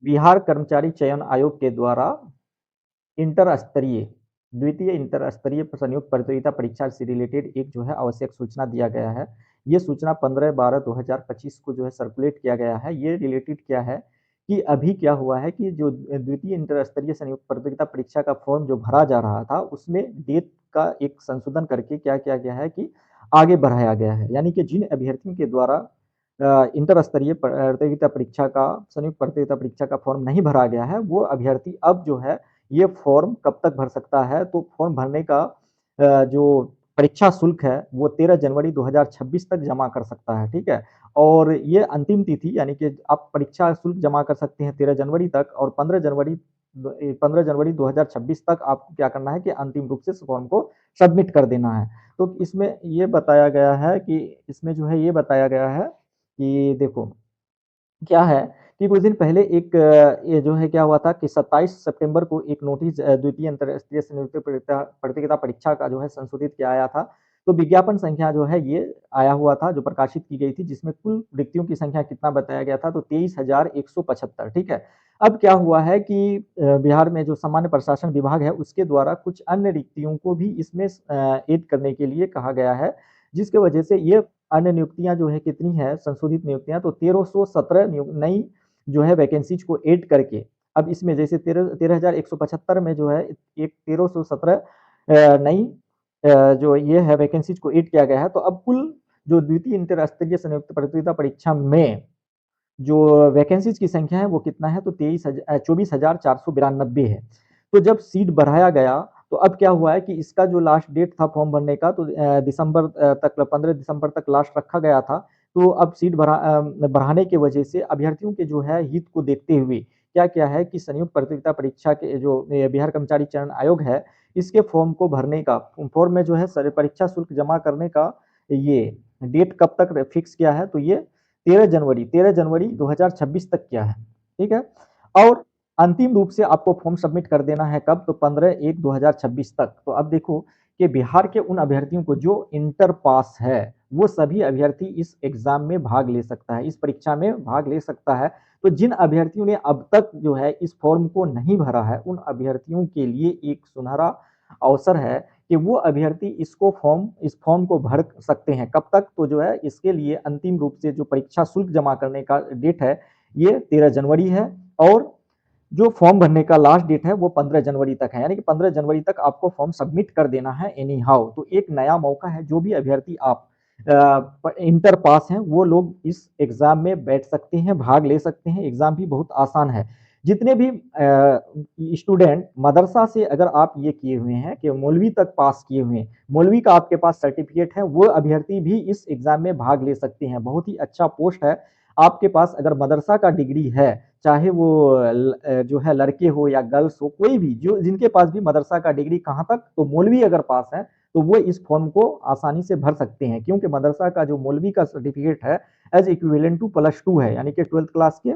बिहार कर्मचारी चयन आयोग के द्वारा इंटर स्तरीय द्वितीय इंटर स्तरीय संयुक्त प्रतियोगिता परीक्षा से रिलेटेड एक जो है आवश्यक सूचना दिया गया है। ये सूचना 15/12/2025 को जो है सर्कुलेट किया गया है। ये रिलेटेड क्या है कि अभी क्या हुआ है कि जो द्वितीय इंटर स्तरीय संयुक्त प्रतियोगिता परीक्षा का फॉर्म जो भरा जा रहा था, उसमें डेट का एक संशोधन करके क्या किया गया है कि आगे बढ़ाया गया है। यानी कि जिन अभ्यर्थियों के द्वारा इंटर स्तरीय प्रतियोगिता परीक्षा का संयुक्त प्रतियोगिता परीक्षा का फॉर्म नहीं भरा गया है, वो अभ्यर्थी अब जो है ये फॉर्म कब तक भर सकता है, तो फॉर्म भरने का जो परीक्षा शुल्क है वो 13 जनवरी 2026 तक जमा कर सकता है, ठीक है? और ये अंतिम तिथि यानी कि आप परीक्षा शुल्क जमा कर सकते हैं 13 जनवरी तक और 15 जनवरी 2026 तक आपको क्या करना है कि अंतिम रूप से इस फॉर्म को सबमिट कर देना है। तो इसमें ये बताया गया है कि इसमें जो है ये बताया गया है कि देखो क्या है कि कुछ दिन पहले एक ये जो है क्या हुआ था कि 27 सितंबर को एक नोटिस द्वितीय अंतर्राष्ट्रीय संयुक्त प्रतियोगिता परीक्षा का जो है संशोधित किया आया था। तो विज्ञापन संख्या जो है ये आया हुआ था जो प्रकाशित की गई थी जिसमें कुल रिक्तियों की संख्या कितना बताया गया था तो 23,175 ठीक है। अब क्या हुआ है कि बिहार में जो सामान्य प्रशासन विभाग है उसके द्वारा कुछ अन्य रिक्तियों को भी इसमें ऐड करने के लिए कहा गया है जिसकी वजह से ये अन्य नियुक्तियां जो है कितनी है संशोधित नियुक्तियां तो 1317 नई जो है वैकेंसीज को ऐड करके अब इसमें जैसे 13,175 में जो है एक 1317 नई जो ये है वैकेंसीज को ऐड किया गया है तो अब कुल जो द्वितीय इंटरस्तरीय संयुक्त प्रतियोगिता परीक्षा में जो वैकेंसीज की संख्या है वो कितना है तो 24,492 है। तो जब सीट बढ़ाया गया तो अब क्या हुआ है कि इसका जो लास्ट डेट था फॉर्म भरने का तो दिसंबर तक 15 दिसंबर तक लास्ट रखा गया था। तो अब सीट बढ़ाने की वजह से अभ्यर्थियों के जो है हित को देखते हुए क्या-क्या है कि संयुक्त प्रतियोगिता परीक्षा के जो बिहार कर्मचारी चयन आयोग है, इसके फॉर्म को भरने का फॉर्म में जो है परीक्षा शुल्क जमा करने का ये डेट कब तक फिक्स किया है तो ये 13 जनवरी 2026 तक किया है, ठीक है? और अंतिम रूप से आपको फॉर्म सबमिट कर देना है कब? तो 15/1/2026 तक। तो अब देखो कि बिहार के उन अभ्यर्थियों को जो इंटर पास है, वो सभी अभ्यर्थी इस एग्ज़ाम में भाग ले सकता है, इस परीक्षा में भाग ले सकता है। तो जिन अभ्यर्थियों ने अब तक जो है इस फॉर्म को नहीं भरा है, उन अभ्यर्थियों के लिए एक सुनहरा अवसर है कि वो अभ्यर्थी इस फॉर्म को भर सकते हैं। कब तक? तो जो है इसके लिए अंतिम रूप से जो परीक्षा शुल्क जमा करने का डेट है, ये 13 जनवरी है और जो फॉर्म भरने का लास्ट डेट है वो 15 जनवरी तक है। यानी कि 15 जनवरी तक आपको फॉर्म सबमिट कर देना है एनी हाउ। तो एक नया मौका है जो भी अभ्यर्थी आप इंटर पास हैं वो लोग इस एग्ज़ाम में बैठ सकते हैं, भाग ले सकते हैं। एग्ज़ाम भी बहुत आसान है। जितने भी स्टूडेंट मदरसा से अगर आप ये किए हुए हैं कि मौलवी तक पास किए हुए हैं, मौलवी का आपके पास सर्टिफ़िकेट है, वो अभ्यर्थी भी इस एग्ज़ाम में भाग ले सकते हैं। बहुत ही अच्छा पोस्ट है। आपके पास अगर मदरसा का डिग्री है, चाहे वो जो है लड़के हो या गर्ल्स हो, कोई भी जो जिनके पास भी मदरसा का डिग्री कहाँ तक तो मौलवी अगर पास है, तो वो इस फॉर्म को आसानी से भर सकते हैं क्योंकि मदरसा का जो मौलवी का सर्टिफ़िकेट है, एज़ इक्विवेलेंट टू +2 है, यानी कि 12th क्लास के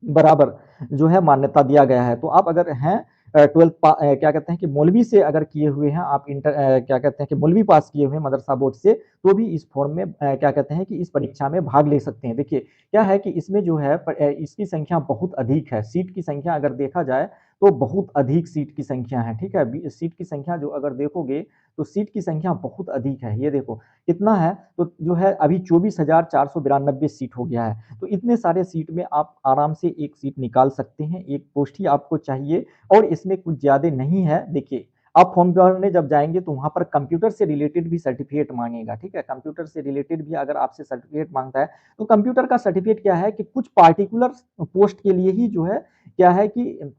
बराबर जो है मान्यता दिया गया है। तो आप अगर हैं 12th क्या कहते हैं कि मौलवी से अगर किए हुए हैं आप क्या कहते हैं कि मौलवी पास किए हुए हैं मदरसा बोर्ड से, तो भी इस फॉर्म में क्या कहते हैं कि इस परीक्षा में भाग ले सकते हैं। देखिए, क्या है कि इसमें जो है इसकी संख्या बहुत अधिक है। सीट की संख्या अगर देखा जाए, तो बहुत अधिक सीट की संख्या है, ठीक है? सीट की संख्या जो अगर देखोगे, तो सीट की संख्या बहुत अधिक है। ये देखो, कितना है? तो जो है अभी 24,492 सीट हो गया है। तो इतने सारे सीट में आप आराम से एक सीट निकाल सकते हैं, एक पोस्ट ही आपको चाहिए और इसमें कुछ ज़्यादा नहीं है। देखिए, आप फॉर्म भरने जब जाएँगे तो वहाँ पर कंप्यूटर से रिलेटेड भी सर्टिफ़िकेट माँगेगा, ठीक है? कंप्यूटर से रिलेटेड भी अगर आपसे सर्टिफ़िकेट माँगता है, तो कंप्यूटर का सर्टिफ़िकेट क्या है कि कुछ पार्टिकुलर पोस्ट के लिए ही जो है, क्या है कि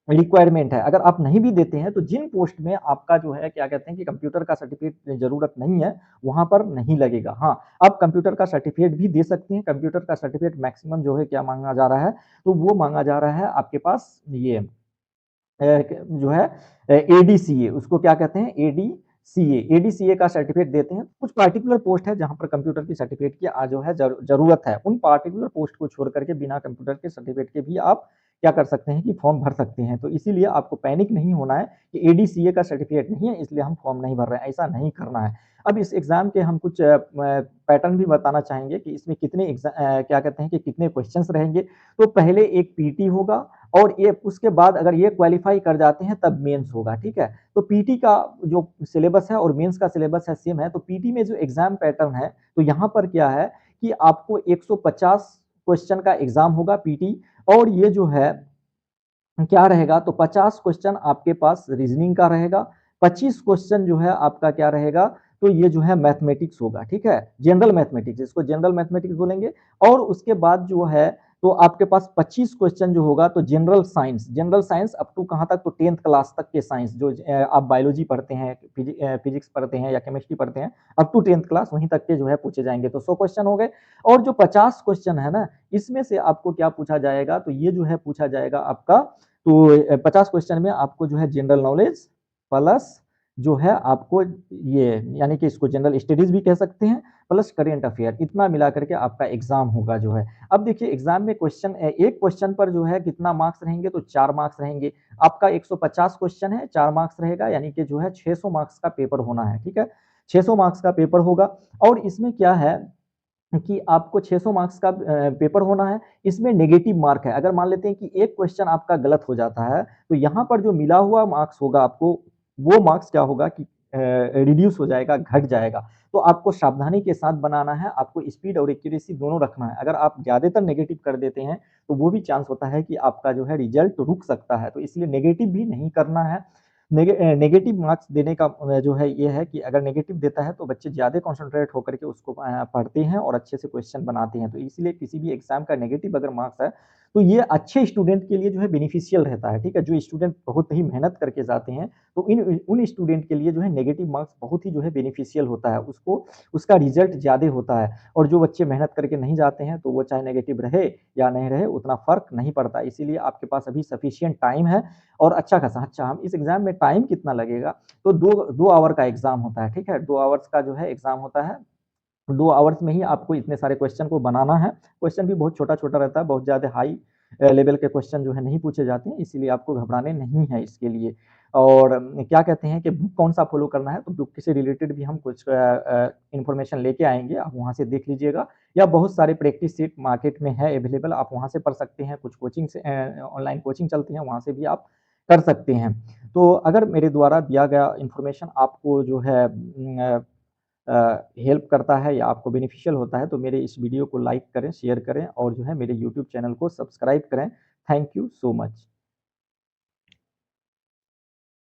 रिक्वायरमेंट है। अगर आप नहीं भी देते हैं, तो जिन पोस्ट में आपका जो है क्या कहते हैं कि कंप्यूटर का सर्टिफ़िकेट ज़रूरत नहीं है, वहाँ पर नहीं लगेगा। हाँ, आप कंप्यूटर का सर्टिफ़िकेट भी दे सकते हैं। कंप्यूटर का सर्टिफ़िकेट मैक्सिमम जो है क्या माँगा जा रहा है, तो वो माँगा जा रहा है आपके पास ये जो है एडीसीए उसको क्या कहते हैं एडीसीए एडीसीए का सर्टिफिकेट देते हैं। कुछ पार्टिकुलर पोस्ट है जहाँ पर कंप्यूटर की सर्टिफिकेट की जो है ज़रूरत है। उन पार्टिकुलर पोस्ट को छोड़ करके बिना कंप्यूटर के सर्टिफिकेट के भी आप क्या कर सकते हैं कि फॉर्म भर सकते हैं। तो इसीलिए आपको पैनिक नहीं होना है कि एडीसीए का सर्टिफिकेट नहीं है इसलिए हम फॉर्म नहीं भर रहे हैं, ऐसा नहीं करना है। अब इस एग्ज़ाम के हम कुछ पैटर्न भी बताना चाहेंगे कि इसमें कितने क्या कहते हैं कि कितने क्वेश्चंस रहेंगे। तो पहले एक पीटी होगा और ये उसके बाद अगर ये क्वालीफाई कर जाते हैं तब मेंस होगा, ठीक है। तो पीटी का जो सिलेबस है और मेंस का सिलेबस है सेम है। तो पीटी में जो एग्जाम पैटर्न है तो यहाँ पर क्या है कि आपको 150 क्वेश्चन का एग्जाम होगा पीटी, और ये जो है क्या रहेगा तो 50 क्वेश्चन आपके पास रीजनिंग का रहेगा, 25 क्वेश्चन जो है आपका क्या रहेगा तो ये जो है मैथमेटिक्स होगा, ठीक है, जनरल मैथमेटिक्स, इसको जनरल मैथमेटिक्स बोलेंगे। और उसके बाद जो है तो आपके पास 25 क्वेश्चन जो होगा तो general science, general science up to कहाँ तक तो 10th क्लास तक के साइंस जो आप बायोलॉजी पढ़ते हैं, फिजिक्स पढ़ते हैं या केमिस्ट्री पढ़ते हैं, अप टू 10th क्लास वहीं तक के जो है पूछे जाएंगे। तो 100 क्वेश्चन हो गए। और जो 50 क्वेश्चन है ना, इसमें से आपको क्या पूछा जाएगा तो ये जो है पूछा जाएगा आपका तो 50 क्वेश्चन में आपको जो है जनरल नॉलेज प्लस जो है आपको ये यानी कि इसको जनरल स्टडीज भी कह सकते हैं प्लस करेंट अफेयर, इतना मिला करके आपका एग्जाम होगा जो है। अब देखिए एग्जाम में क्वेश्चन एक क्वेश्चन पर जो है कितना मार्क्स रहेंगे तो 4 मार्क्स रहेंगे। आपका 150 क्वेश्चन है, 4 मार्क्स रहेगा यानी कि जो है 600 मार्क्स का पेपर होना है, ठीक है, 600 मार्क्स का पेपर होगा। और इसमें क्या है कि आपको 600 मार्क्स का पेपर होना है, इसमें नेगेटिव मार्क है। अगर मान लेते हैं कि एक क्वेश्चन आपका गलत हो जाता है, तो यहाँ पर जो मिला हुआ मार्क्स होगा आपको, वो मार्क्स क्या होगा कि रिड्यूस हो जाएगा, घट जाएगा। तो आपको सावधानी के साथ बनाना है, आपको स्पीड और एक्यूरेसी दोनों रखना है। अगर आप ज़्यादातर नेगेटिव कर देते हैं, तो वो भी चांस होता है कि आपका जो है रिजल्ट रुक सकता है। तो इसलिए नेगेटिव भी नहीं करना है। नेगेटिव मार्क्स देने का जो है ये है कि अगर नेगेटिव देता है तो बच्चे ज़्यादा कॉन्सन्ट्रेट होकर के उसको पढ़ते हैं और अच्छे से क्वेश्चन बनाते हैं। तो इसलिए किसी भी एग्ज़ाम का नेगेटिव अगर मार्क्स है, तो ये अच्छे स्टूडेंट के लिए जो है बेनिफिशियल रहता है, ठीक है? जो स्टूडेंट बहुत ही मेहनत करके जाते हैं, तो इन उन स्टूडेंट के लिए जो है नेगेटिव मार्क्स बहुत ही जो है बेनिफिशियल होता है, उसको उसका रिज़ल्ट ज़्यादा होता है। और जो बच्चे मेहनत करके नहीं जाते हैं, तो वो चाहे नेगेटिव रहे या नहीं रहे, उतना फ़र्क नहीं पड़ता। इसीलिए आपके पास अभी सफिशिएंट टाइम है और अच्छा खासा। अच्छा, हम इस एग्ज़ाम में टाइम कितना लगेगा? तो 2 आवर का एग्ज़ाम होता है, ठीक है? 2 आवर्स का जो है एग्ज़ाम होता है। 2 आवर्स में ही आपको इतने सारे क्वेश्चन को बनाना है। क्वेश्चन भी बहुत छोटा-छोटा रहता है, बहुत ज़्यादा हाई लेवल के क्वेश्चन जो है नहीं पूछे जाते हैं, इसीलिए आपको घबराने नहीं है इसके लिए। और क्या कहते हैं कि बुक कौन-सा फ़ॉलो करना है, तो बुक से रिलेटेड भी हम कुछ इन्फॉर्मेशन लेके आएँगे, आप वहाँ से देख लीजिएगा। या बहुत सारे प्रैक्टिस सेट मार्केट में है अवेलेबल, आप वहाँ से पढ़ सकते हैं। कुछ कोचिंग से ऑनलाइन कोचिंग चलती है, वहाँ से भी आप कर सकते हैं। तो अगर मेरे द्वारा दिया गया इन्फॉर्मेशन आपको जो है हेल्प करता है या आपको बेनिफिशियल होता है, तो मेरे इस वीडियो को लाइक करें, शेयर करें और जो है मेरे यूट्यूब चैनल को सब्सक्राइब करें। Thank you so much.